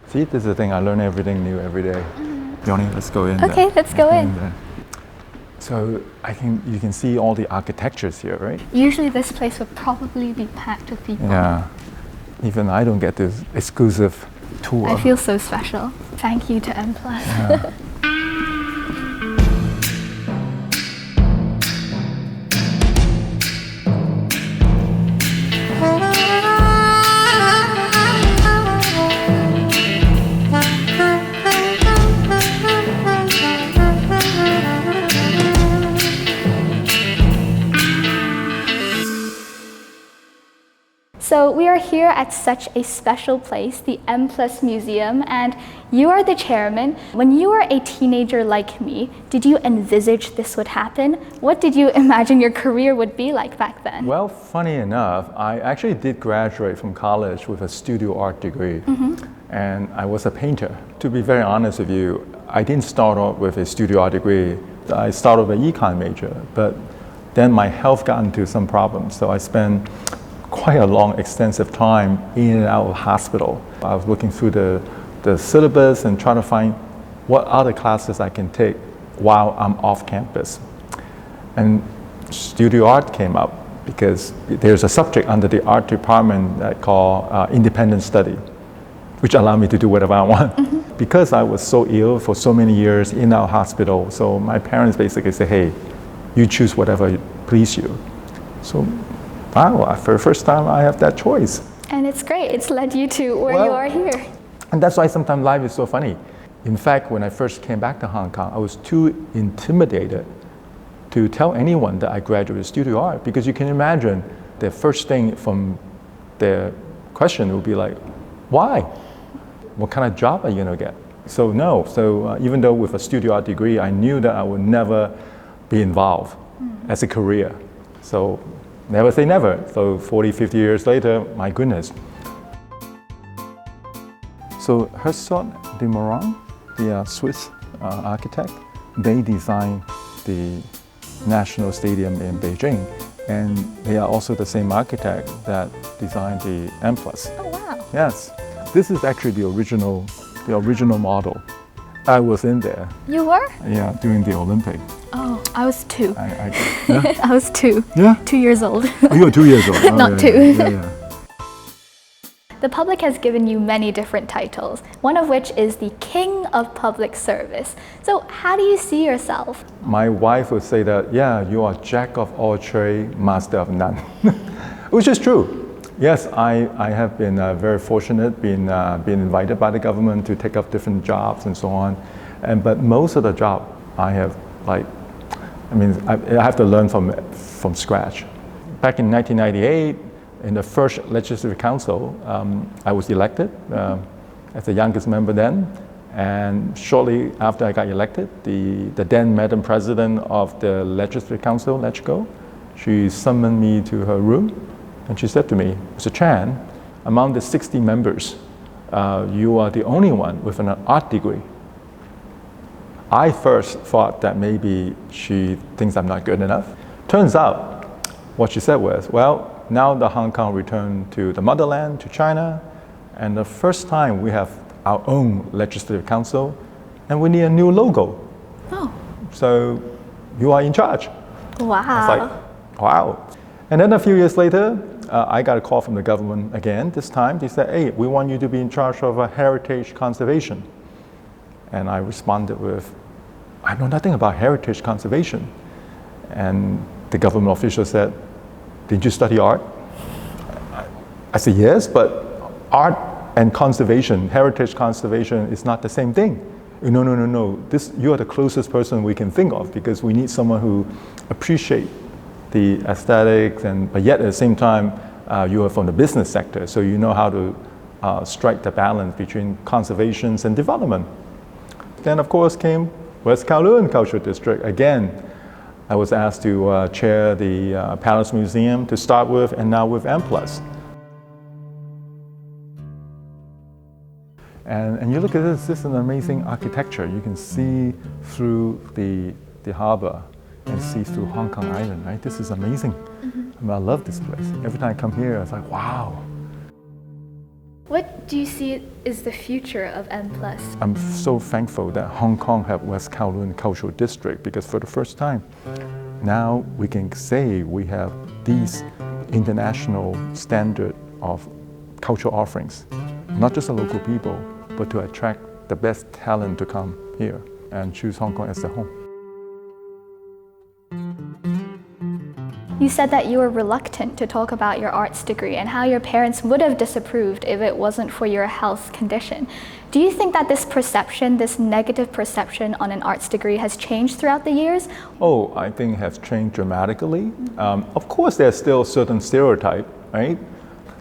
See, this is the thing, I learn everything new every day. Peony, let's go in. Okay, let's go in. So you can see all the architectures here, right? Usually this place would probably be packed with people. Yeah. Even I don't get this exclusive tour. I feel so special. Thank you to M+. Yeah. So we are here at such a special place, the M+ Museum, and you are the chairman. When you were a teenager like me, did you envisage this would happen? What did you imagine your career would be like back then? Well, funny enough, I actually did graduate from college with a studio art degree, and I was a painter. To be very honest with you, I didn't start off with a studio art degree. I started with an econ major, but then my health got into some problems, so I spent quite a long, extensive time in and out of hospital. I was looking through the syllabus and trying to find what other classes I can take while I'm off campus. And studio art came up because there's a subject under the art department that called independent study, which allowed me to do whatever I want. Because I was so ill for so many years in our hospital, so my parents basically said, hey, you choose whatever please you. So wow, for the first time I have that choice. And it's great, it's led you to where you are here. And that's why sometimes life is so funny. In fact, when I first came back to Hong Kong, I was too intimidated to tell anyone that I graduated studio art, because you can imagine the first thing from their question would be like, why? What kind of job are you gonna get? So no, even though with a studio art degree, I knew that I would never be involved as a career. So never say never. So 40, 50 years later, my goodness. So Herzog de Meuron, the Swiss architect, they designed the National Stadium in Beijing. And they are also the same architect that designed the M+. Oh wow. Yes. This is actually the original model. I was in there. You were? Yeah, during the Olympic. Oh, I was 2. Yeah? I was 2. Yeah? 2 years old. Oh, you were 2 years old. Oh, Not yeah, 2. Yeah. The public has given you many different titles, one of which is the King of Public Service. So how do you see yourself? My wife would say that, yeah, you are jack of all trades, master of none. Which is true. Yes, I have been very fortunate, being invited by the government to take up different jobs and so on. But most of the job I have, I have to learn from scratch. Back in 1998, in the first Legislative Council, I was elected as the youngest member then. And shortly after I got elected, the then Madam President of the Legislative Council, LegCo, she summoned me to her room. And she said to me, Mr. Chan, among the 60 members, you are the only one with an art degree. I first thought that maybe she thinks I'm not good enough. Turns out, what she said was, well, now the Hong Kong returned to the motherland, to China, and the first time we have our own Legislative Council, and we need a new logo. Oh. So you are in charge. Wow. I was like, wow. And then a few years later, I got a call from the government again. This time they said, hey, we want you to be in charge of heritage conservation. And I responded with, I know nothing about heritage conservation. And the government official said, did you study art? I said, yes, but art and conservation, heritage conservation is not the same thing. No. You are the closest person we can think of, because we need someone who appreciates the aesthetics, but yet at the same time, you are from the business sector, so you know how to strike the balance between conservation and development. Then, of course, came West Kowloon Cultural District. Again, I was asked to chair the Palace Museum to start with, and now with M+. And you look at this is an amazing architecture. You can see through the harbor and see through Hong Kong Island, right? This is amazing. I love this place. Every time I come here, it's like, wow. What do you see is the future of M+? I'm so thankful that Hong Kong have West Kowloon Cultural District, because for the first time, now we can say we have these international standard of cultural offerings, not just the local people, but to attract the best talent to come here and choose Hong Kong as their home. You said that you were reluctant to talk about your arts degree and how your parents would have disapproved if it wasn't for your health condition. Do you think that this perception, this negative perception on an arts degree has changed throughout the years? Oh, I think it has changed dramatically. Of course, there's still certain stereotype, right?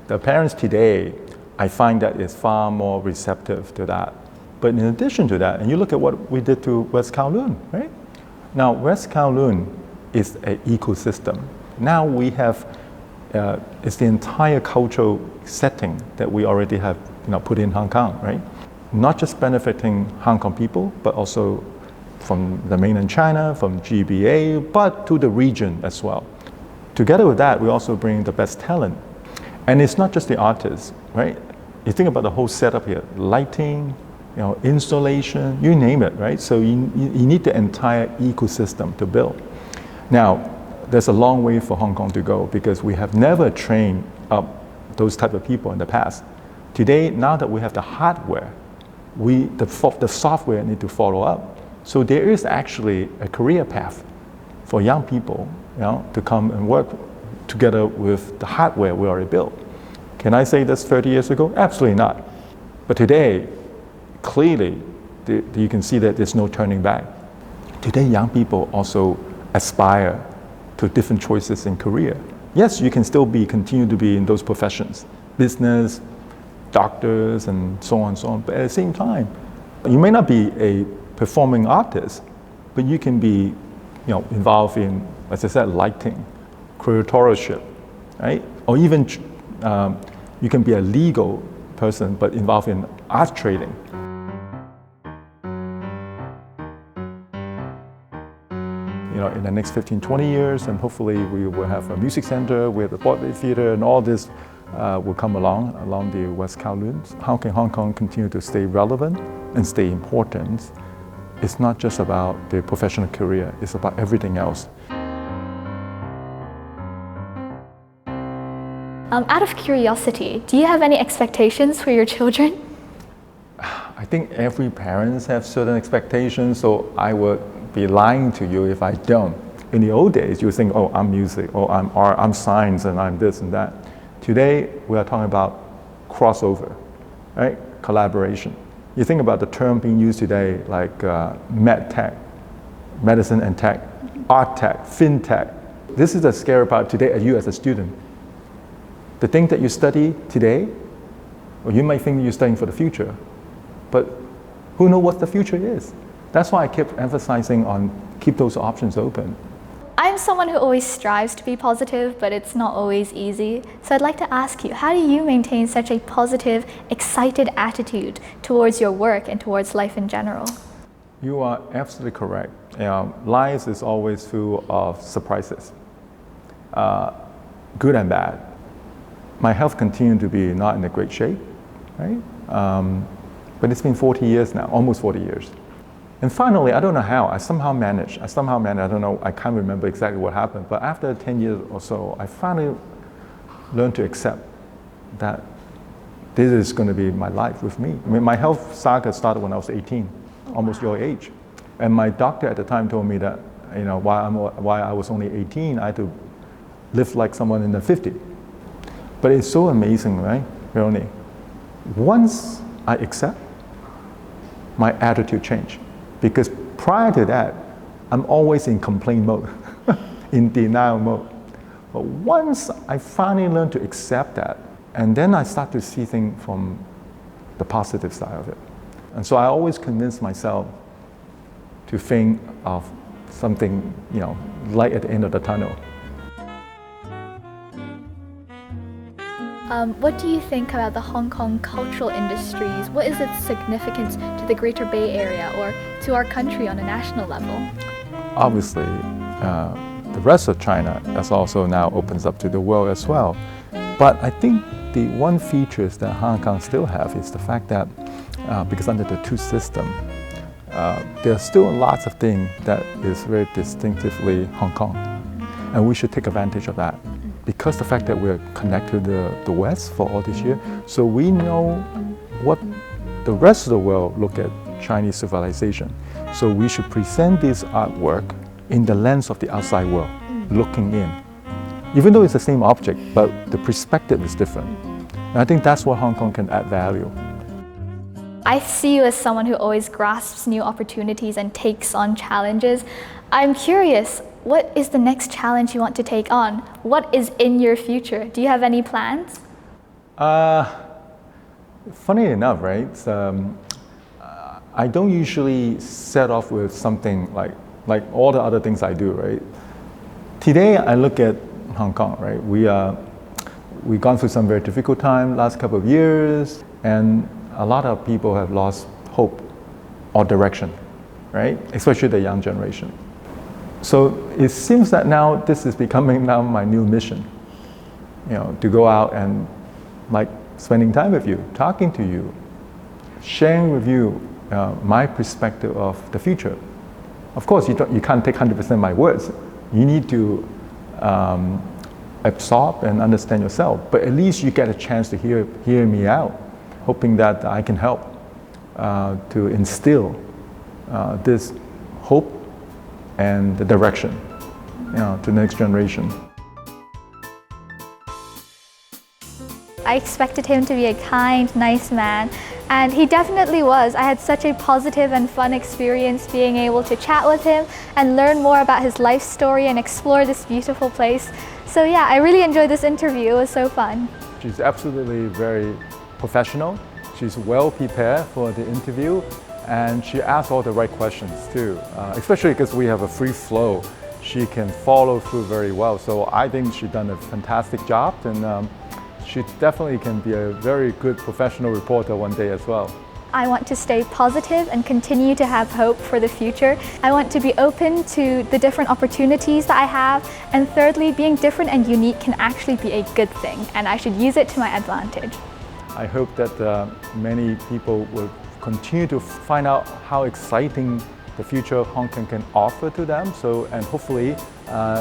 The parents today, I find that is far more receptive to that. But in addition to that, and you look at what we did to West Kowloon, right? Now, West Kowloon is an ecosystem. Now we have, it's the entire cultural setting that we already have put in Hong Kong, right? Not just benefiting Hong Kong people, but also from the mainland China, from GBA, but to the region as well. Together with that, we also bring the best talent. And it's not just the artists, right? You think about the whole setup here, lighting, installation, you name it, right? So you need the entire ecosystem to build. Now, there's a long way for Hong Kong to go because we have never trained up those type of people in the past. Today, now that we have the hardware, the software need to follow up. So there is actually a career path for young people to come and work together with the hardware we already built. Can I say this 30 years ago? Absolutely not. But today, clearly, you can see that there's no turning back. Today, young people also aspire to different choices in career. Yes, you can still continue to be in those professions, business, doctors, and so on and so on. But at the same time, you may not be a performing artist, but you can be, involved in, as I said, lighting, curatorship, right? Or even you can be a legal person, but involved in art trading. In the next 15, 20 years, and hopefully we will have a music center, we have the Broadway Theatre, and all this will come along the West Kowloon. How can Hong Kong continue to stay relevant and stay important? It's not just about the professional career, it's about everything else. Out of curiosity, do you have any expectations for your children? I think every parent has certain expectations, so I would be lying to you if I don't. In the old days, you would think, oh, I'm music, oh, I'm art, I'm science, and I'm this and that. Today, we are talking about crossover, right? Collaboration. You think about the term being used today, like med tech, medicine and tech, art tech, fintech. This is the scary part today as you as a student. The thing that you study today, or you might think you're studying for the future, but who knows what the future is? That's why I keep emphasizing on keep those options open. I'm someone who always strives to be positive, but it's not always easy. So I'd like to ask you, how do you maintain such a positive, excited attitude towards your work and towards life in general? You are absolutely correct. Life is always full of surprises, good and bad. My health continued to be not in a great shape, right? But it's been 40 years now, almost 40 years. And finally, I don't know how, I somehow managed, I don't know, I can't remember exactly what happened, but after 10 years or so, I finally learned to accept that this is going to be my life with me. I mean, my health saga started when I was 18, almost your age. And my doctor at the time told me that, while I was only 18, I had to live like someone in the 50s. But it's so amazing, right, Peony? Once I accept, my attitude changed. Because prior to that, I'm always in complaint mode, in denial mode. But once I finally learned to accept that, and then I start to see things from the positive side of it. And so I always convince myself to think of something, light at the end of the tunnel. What do you think about the Hong Kong cultural industries? What is its significance to the Greater Bay Area or to our country on a national level? Obviously, the rest of China has also now opens up to the world as well. But I think the one features that Hong Kong still have is the fact that because under the two system, there are still lots of things that is very distinctively Hong Kong, and we should take advantage of that. Because the fact that we're connected to the West for all this year, so we know what the rest of the world look at Chinese civilization. So we should present this artwork in the lens of the outside world, looking in. Even though it's the same object, but the perspective is different. And I think that's where Hong Kong can add value. I see you as someone who always grasps new opportunities and takes on challenges. I'm curious, what is the next challenge you want to take on? What is in your future? Do you have any plans? Funny enough, right? I don't usually set off with something like all the other things I do, right? Today I look at Hong Kong, right? We've gone through some very difficult time last couple of years, and a lot of people have lost hope or direction, right? Especially the young generation. So it seems that now this is becoming now my new mission, to go out and like spending time with you, talking to you, sharing with you my perspective of the future. Of course, you can't take 100% of my words. You need to absorb and understand yourself, but at least you get a chance to hear me out, hoping that I can help to instill this hope and the direction to the next generation. I expected him to be a kind, nice man, and he definitely was. I had such a positive and fun experience being able to chat with him and learn more about his life story and explore this beautiful place. So yeah, I really enjoyed this interview. It was so fun. She's absolutely very professional. She's well prepared for the interview, and she asked all the right questions too, especially because we have a free flow. She can follow through very well. So I think she's done a fantastic job, and she definitely can be a very good professional reporter one day as well. I want to stay positive and continue to have hope for the future. I want to be open to the different opportunities that I have. And thirdly, being different and unique can actually be a good thing, and I should use it to my advantage. I hope that many people will continue to find out how exciting the future of Hong Kong can offer to them. And hopefully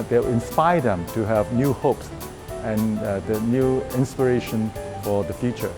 they'll inspire them to have new hopes and the new inspiration for the future.